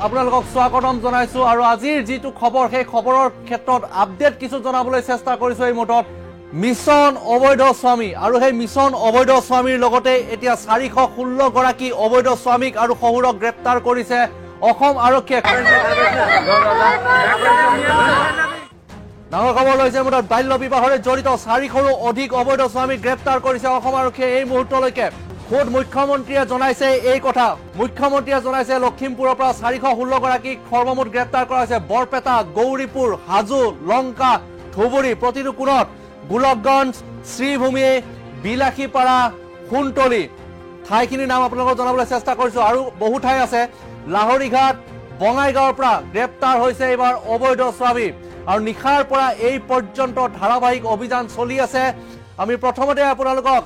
আপোনালোকক স্বাগতম জনাইছো আৰু আজিৰ যেটো খবৰ সেই খবৰৰ ক্ষেত্ৰত আপডেট কিছু জনাবলৈ চেষ্টা কৰিছো এই মুহূৰ্তত মিছন অবৈধ স্বামী আৰু সেই মিছন অবৈধ স্বামীৰ লগতে এতিয়া 416 গৰাকী অবৈধ স্বামীক আৰু শহুৰক গ্ৰেপ্তাৰ কৰিছে অসম আৰক্ষীয়ে ডাঙৰ খবৰ লৈছে মুঠত বাল্য বিবাহৰে জড়িত 400ৰো অধিক অবৈধ স্বামীক গ্ৰেপ্তাৰ কৰিছে অসম আৰক্ষীয়ে এই মুহূৰ্তলৈকে খোদ মুখ্যমন্ত্ৰীয়ে জনাইছে এই কথা মুখ্যমন্ত্ৰীয়ে জনাইছে লখিমপুৰৰ পৰা 416 গৰাকীক সৰ্বমুঠ গ্ৰেপ্তাৰ কৰা হৈছে বৰপেটা গৌৰীপুৰ হাজো লংকা ধুবুৰী প্ৰতিটো কোণত গোলকগঞ্জ শ্ৰীভূমি বিলাসীপাৰা খুনতলি ঠাইখিনিৰ নাম আপোনালোকক জনাবলৈ চেষ্টা কৰিছো আৰু বহু ঠাই আছে লাহৰীঘাট বঙাইগাঁৱৰ পৰা গ্ৰেপ্তাৰ হৈছে এইবাৰ অবৈধ স্বামী আৰু নিশাৰ পৰা এই পৰ্যন্ত ধাৰাবাহিক অভিযান চলি আছে আমি প্ৰথমতে আপোনালোকক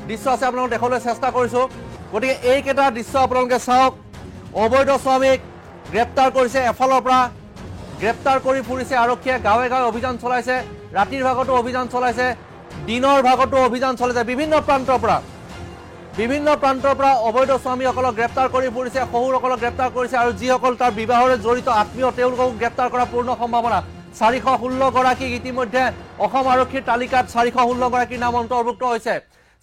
দৃশ্য আছে আপোনালোকক দেখাবলৈ চেষ্টা কৰিছো গতিকে এইকেইটা দৃশ্য আপোনালোকে চাওক অবৈধ স্বামীক গ্ৰেপ্তাৰ কৰিছে এফালৰ পৰা গ্ৰেপ্তাৰ কৰি ফুৰিছে আৰক্ষীয়ে গাঁৱে গাঁৱে অভিযান চলাইছে ৰাতিৰ ভাগতো অভিযান চলাইছে দিনৰ ভাগতো অভিযান চলাইছে বিভিন্ন প্ৰান্তৰ পৰা অবৈধ স্বামীসকলক গ্ৰেপ্তাৰ কৰি ফুৰিছে শহুৰসকলক গ্ৰেপ্তাৰ কৰিছে আৰু যিসকল তাৰ বিবাহৰে জড়িত আত্মীয় তেওঁলোকক গ্ৰেপ্তাৰ কৰাৰ পূৰ্ণ সম্ভাৱনা 416 গৰাকীক ইতিমধ্যে অসম আৰক্ষীৰ তালিকাত 416 গৰাকীৰ নাম অন্তৰ্ভুক্ত হৈছে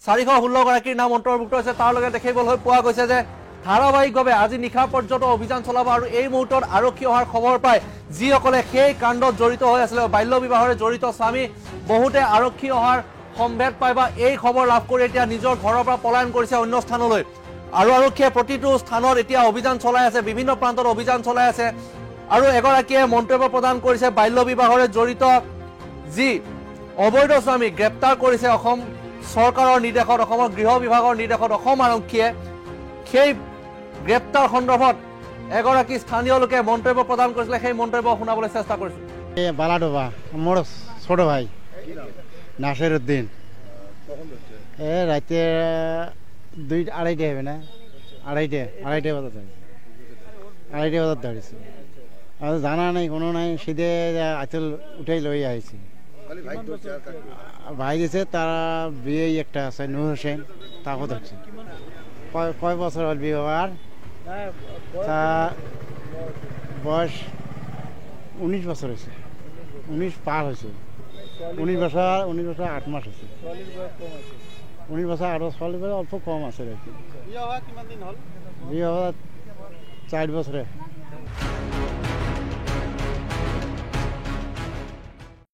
416 গৰাকীৰ নাম অন্তৰ্ভুক্ত হৈছে তাৰ লগে দেখিবলৈ পোৱা গৈছে যে ধাৰাবাহিকভাৱে আজি নিশা পৰ্যন্ত অভিযান চলাব আৰু এই মুহূৰ্তত আৰক্ষী অহাৰ খবৰ পায় যিসকলে সেই কাণ্ডত জড়িত হৈ আছিল বাল্য বিবাহৰে জড়িত স্বামী বহুতে আৰক্ষী অহাৰ সম্ভেদ পায় বা এই খবৰ লাভ কৰি এতিয়া নিজৰ ঘৰৰ পৰা পলায়ন কৰিছে অন্য স্থানলৈ আৰু আৰক্ষীয়ে প্ৰতিটো স্থানত এতিয়া অভিযান চলাই আছে বিভিন্ন প্ৰান্তত অভিযান চলাই আছে আৰু এগৰাকীয়ে মন্তব্য প্ৰদান কৰিছে বাল্য বিবাহৰে জড়িত যি অবৈধ স্বামী গ্ৰেপ্তাৰ কৰিছে অসম চৰকাৰৰ নিৰ্দেশত অসমৰ গৃহ বিভাগৰ নিৰ্দেশত অসম আৰক্ষীয়ে সেই গ্ৰেপ্তাৰ সন্দৰ্ভত এগৰাকী স্থানীয় লোকে মন্তব্য প্ৰদান কৰিছিল সেই মন্তব্য শুনাবলৈ চেষ্টা কৰিছো বালাডোবা মোৰ ছোট ভাই নাসির উদ্দিন রাতে 2-2:30 হবে না 2:30 বাজাত ধরেছি আর জানা নাই কোনো নাই সিধে আচল উঠাই লই আইছি ভাই দিছে তারা বিয়ে একটা আছে নূর হোসেন তাকে ধরছে কয় বছর হল বিবাহ তা বয়স 19 বছর হয়েছে 19 পার হয়েছে 19 বছর 8 মাস হয়েছে 19 বছর আরো ছোৱালী অল্প কম আছে বিয়ে হওয়া 4 বছৰে